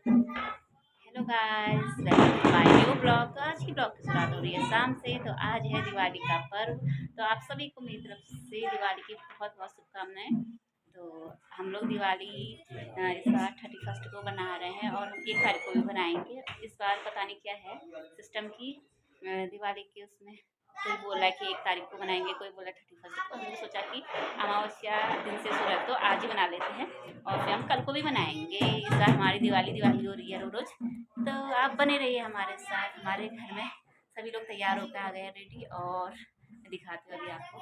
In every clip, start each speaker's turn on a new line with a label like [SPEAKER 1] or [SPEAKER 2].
[SPEAKER 1] Hello guys, welcome to my new blog. तो आज की ब्लॉग की शुरुआत हो रही है शाम से। तो आज है दिवाली का पर्व। तो आप सभी को मेरी तरफ से दिवाली की बहुत बहुत शुभकामनाएं। तो हम लोग दिवाली इस बार 31 को बना रहे हैं और हम 1 तारीख को भी बनाएंगे। इस बार पता नहीं क्या है सिस्टम की दिवाली के उसमें कोई बोला कि 1 तारीख को बनाएंगे, कोई बोला 31 को। हमने सोचा कि अमावस्या दिन से शुरू है तो आज ही बना लेते हैं और फिर हम कल को भी बनाएंगे। इस बार हमारी दिवाली हो रही है रोज। तो आप बने रहिए हमारे साथ। हमारे घर में सभी लोग तैयार होकर आ गए हैं रेडी, और दिखाते हुए अभी आपको।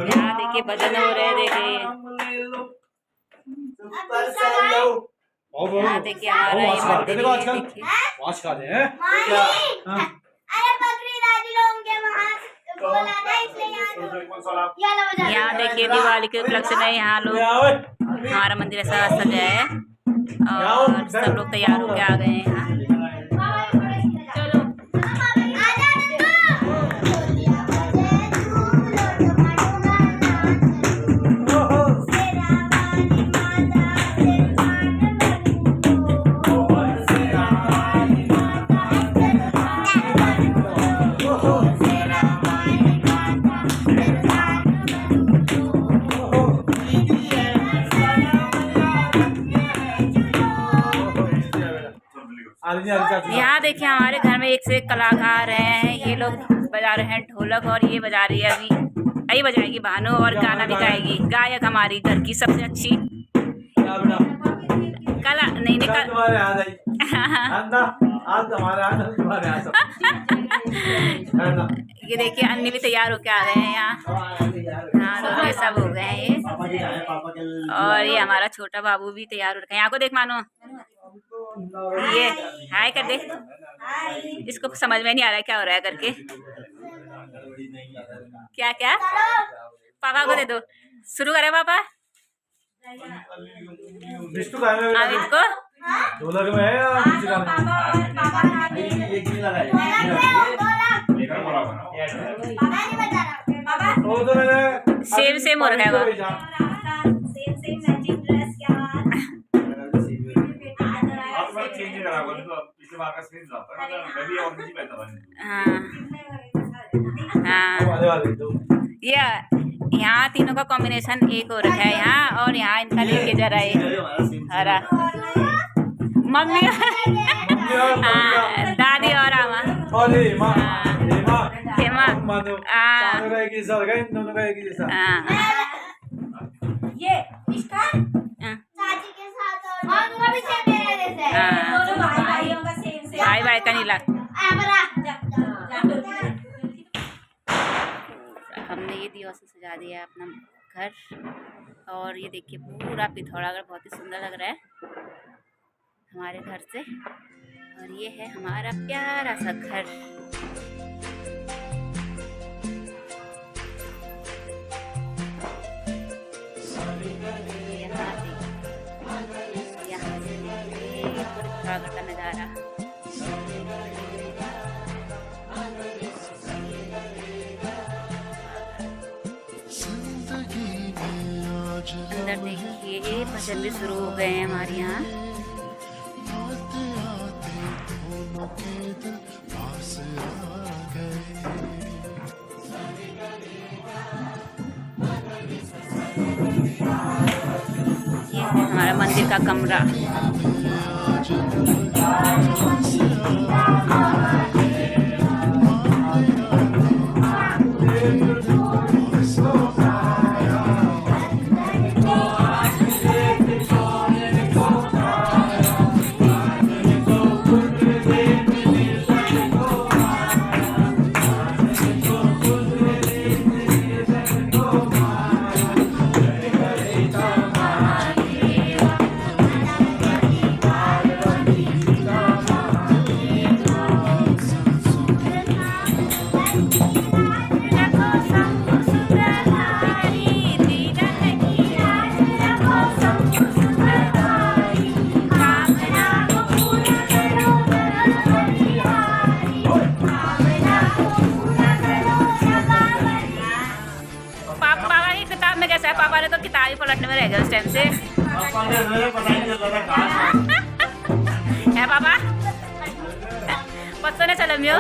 [SPEAKER 1] यहाँ देखिए भजन हो रहे, देखिए यहाँ देखिए हमारा ये मंदिर यहाँ देखिए दिवाली के उपलक्ष्य में यहाँ लोग हमारा मंदिर ऐसा सजा है और सब लोग तैयार होकर आ गए हैं यहाँ। यहाँ देखिए हमारे घर में एक से एक कलाकार हैं। ये लोग बजा रहे हैं ढोलक और ये बजा रही है अभी बजाएगी भानु और गाना भी गाएगी। गायक हमारी घर की सबसे अच्छी कला नहीं ये देखिए अन्य भी तैयार होके आ गए हैं यहाँ दोनों सब हो गए हैं ये। और ये हमारा छोटा बाबू भी तैयार हो रखा है। यहाँ को देख मानो, ये हाय कर दे। इसको समझ में नहीं आ रहा है क्या हो रहा है करके। क्या क्या पापा को दे दो। शुरू करे पापा। अमित को ढोलक में सेम हो रहा है वो। ये यहाँ तीनों का कॉम्बिनेशन एक हो रखा है यहाँ। और यहाँ इनका लेके जा रहा है हरा मम्मी दादी और आमा भाई भाई का नीला। हमने ये दिया से सजा दिया अपना घर। और ये देखिए पूरा पिथौरागढ़ बहुत ही सुंदर लग रहा है हमारे घर से। और ये है हमारा प्यारा सा घर। यहाँ से देखिए पिथौरागढ़ का नज़ारा। अंदर देखिए भजन भी शुरू हो गए हैं हमारे यहाँ। ये है हमारा मंदिर का कमरा। करने में रह गया उस टाइम से। है पापा पता नहीं चला मियो।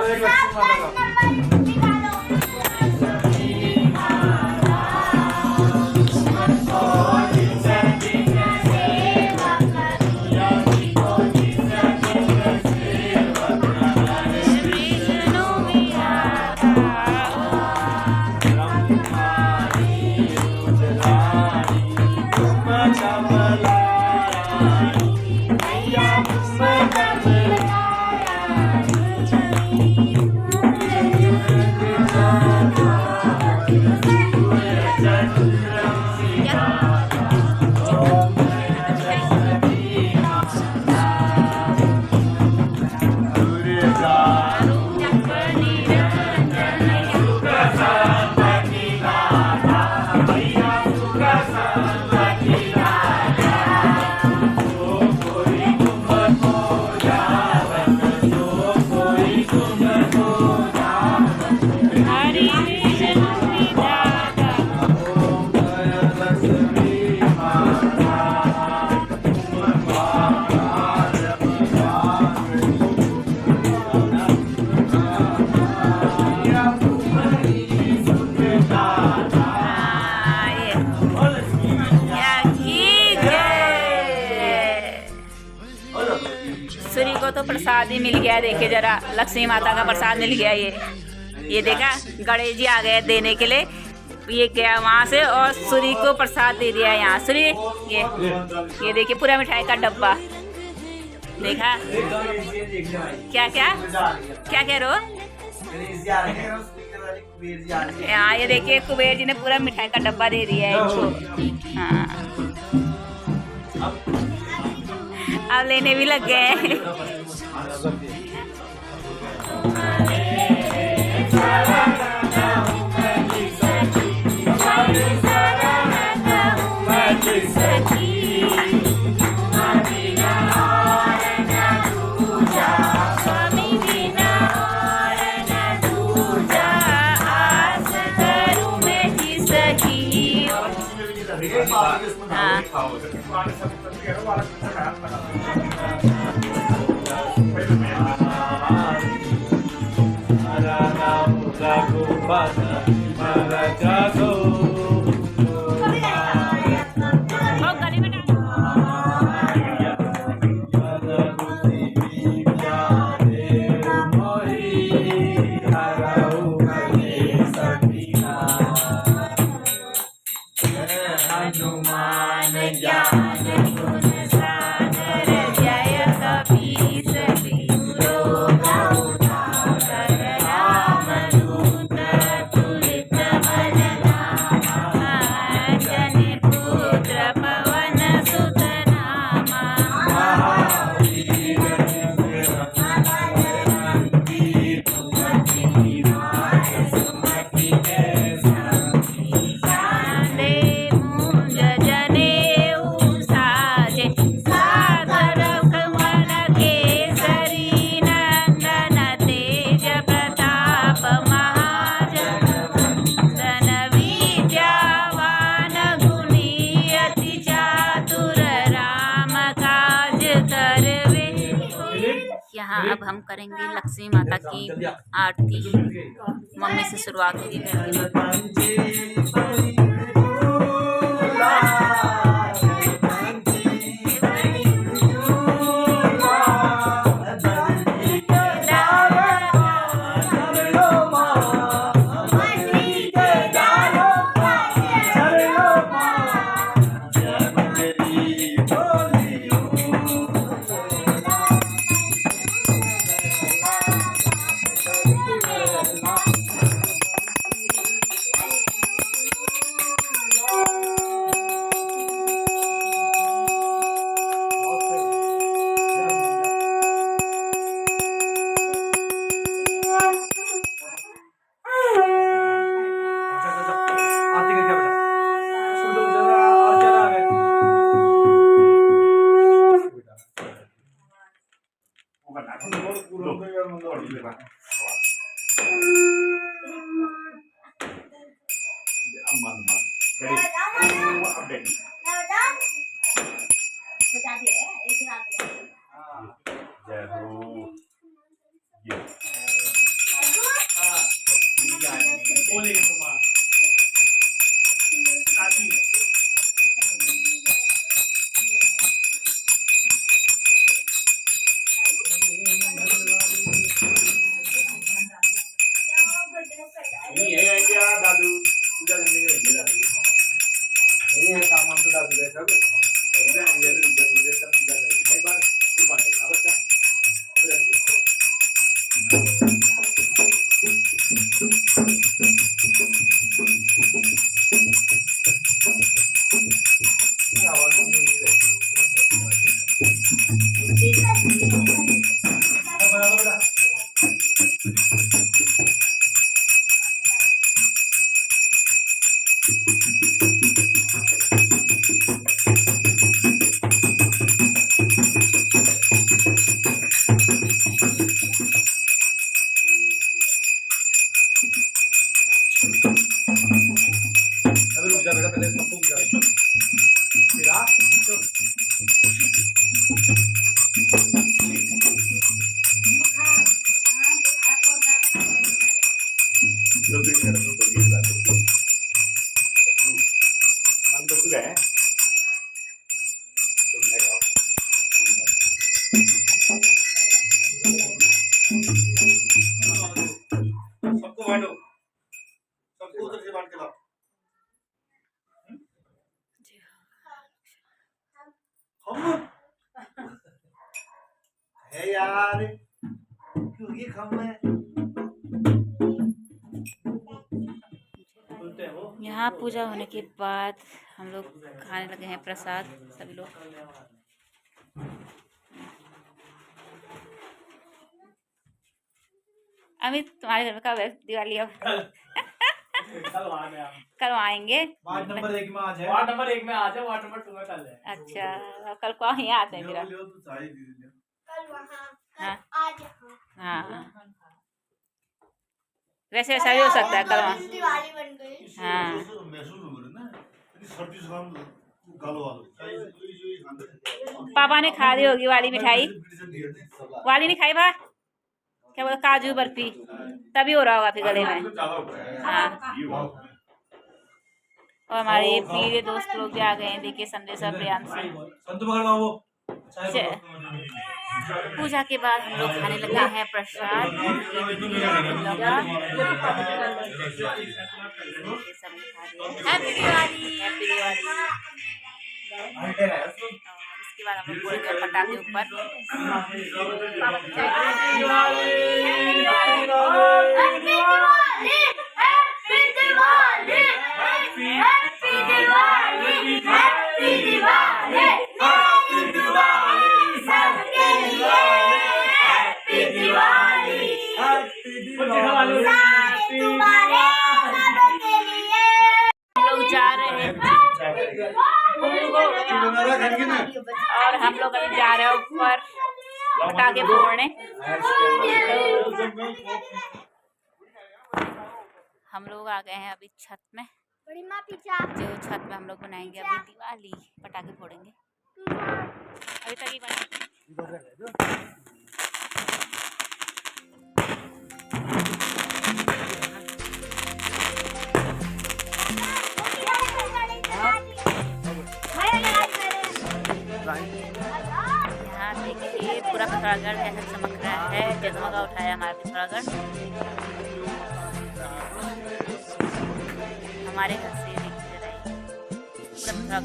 [SPEAKER 1] सूरी को तो प्रसाद ही मिल गया। देखिए जरा लक्ष्मी माता का प्रसाद मिल गया। ये देखा गणेश जी आ गए देने के लिए। ये गया वहाँ से और सूरी को प्रसाद दे दिया यहाँ। सूरी ये देखिए पूरा मिठाई का डब्बा देखा। क्या क्या क्या कह रहे हो? हाँ ये देखिए कुबेर जी ने पूरा मिठाई का डब्बा दे दिया है इसको। हाँ अब लेने भी लग गए हैं। यहाँ अब हम करेंगे लक्ष्मी माता की आरती। मम्मी से शुरुआत होगी।
[SPEAKER 2] अभी रुक जा बेटा, पहले सबको बुझा फिर आ सबको बांटो, सबको उधर से बांट के लाओ। है यार, क्यों ये खम है?
[SPEAKER 1] यहाँ पूजा होने के बाद हम लोग खाने लगे हैं प्रसाद सभी लोग। अमित तुम्हारे घर में कब है दिवाली? अब कल आएंगे।
[SPEAKER 2] वार्ड नंबर 1 में आज है।
[SPEAKER 3] वार्ड नंबर 1 में आज है, वार्ड नंबर 2 में कल है।
[SPEAKER 1] अच्छा, कल को यहाँ आते हैं फिर। हाँ, वैसे ऐसा भी हो सकता है कल वहाँ। हाँ, पापा ने खा ली होगी वाली मिठाई। वाली नहीं खाई बा, क्या बोला, काजू बर्फी, तभी हो रहा होगा फिर गले में। हाँ, और हमारे प्रिय दोस्त लोग भी आ गए हैं। देखिए संदेश और प्रियांशु। पूजा के बाद हम लोग खाने लगे हैं प्रसाद। Happy Diwali, happy Diwali. इसके बाद हम लोग फोड़ेंगे पटाखे ऊपर। और हम लोग अभी जा रहे हैं ऊपर पटाखे फोड़ने। हम लोग आ गए हैं अभी छत में, जो छत में हम लोग बनाएंगे अभी दिवाली, पटाखे फोड़ेंगे। अभी तक ही बना। यहाँ देखिए पूरा पिथौरागढ़ कैसे चमक रहा है, जगमगा उठाया हमारा पिथौरागढ़। हमारे घर से देखिए पूरा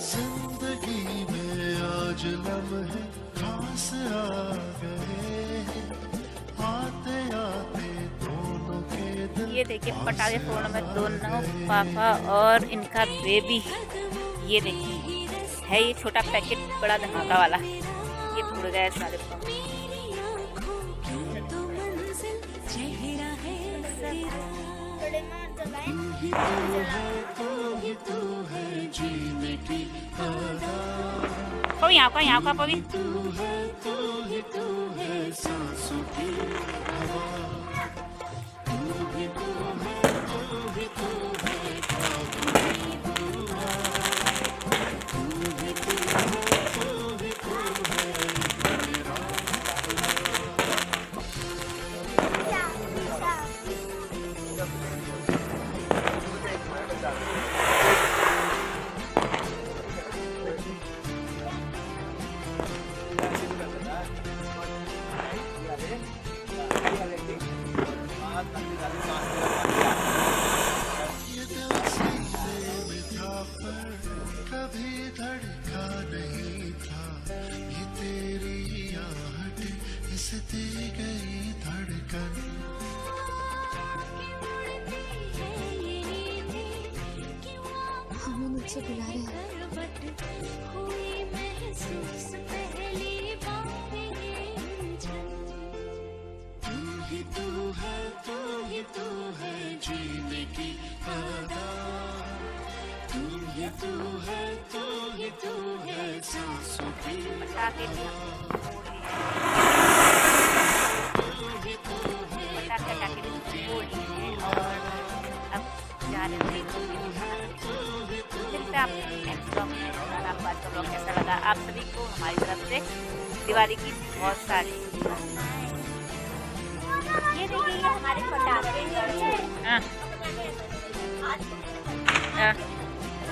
[SPEAKER 4] जिंदगी में आज लम्हे खास आ गए, आते आते दोनों के दिल।
[SPEAKER 1] ये देखिए पटाखे फोड़ने में दोनों पापा और इनका बेबी। ये देखिए है ये छोटा पैकेट, बड़ा धमाका वाला, ये फोड़ गया सारे पापा। पवी यहाँ का पवी।
[SPEAKER 4] कभी धड़का नहीं था ये तेरी आहट, इस दी गई धड़कन।
[SPEAKER 5] मुझे बुला रहे हैं।
[SPEAKER 4] तू है जीने की अदा, तू है सांसों की
[SPEAKER 1] पटाखे भी फोड़ लिए और अब जा रहे हैं। मिलते हैं आपको नेक्स्ट ब्लॉग में। और आपको आज का ब्लॉग कैसा लगा? आप सभी को हमारी तरफ से दिवाली की बहुत सारी
[SPEAKER 5] ये देखिए ये हमारे पटाखे
[SPEAKER 1] हाँ हाँ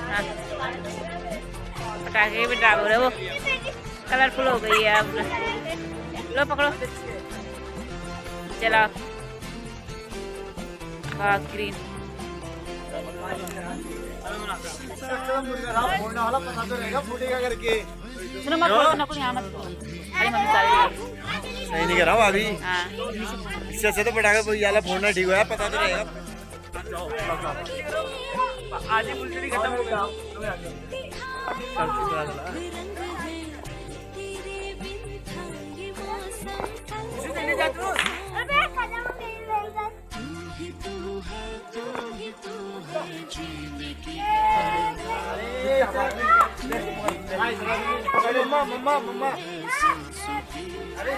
[SPEAKER 1] हाँ पटाखे भी ड्राइव हो रहे वो कलरफुल हो गई है अब। लो पकड़ो चला ग्रीन सुनो मत बोलो ना कुछ यहाँ मत बोलो। अरे मम्मी सारी
[SPEAKER 2] सही नहीं कह रहा हूँ अभी।
[SPEAKER 1] हाँ
[SPEAKER 2] इससे अच्छा तो पटाखे कोई वाला फोड़ना ठीक है, पता तो रहेगा।
[SPEAKER 3] आधी फुलझड़ी खत्म हो गया।
[SPEAKER 2] मम्मा मम्मा मम्मा
[SPEAKER 3] अरे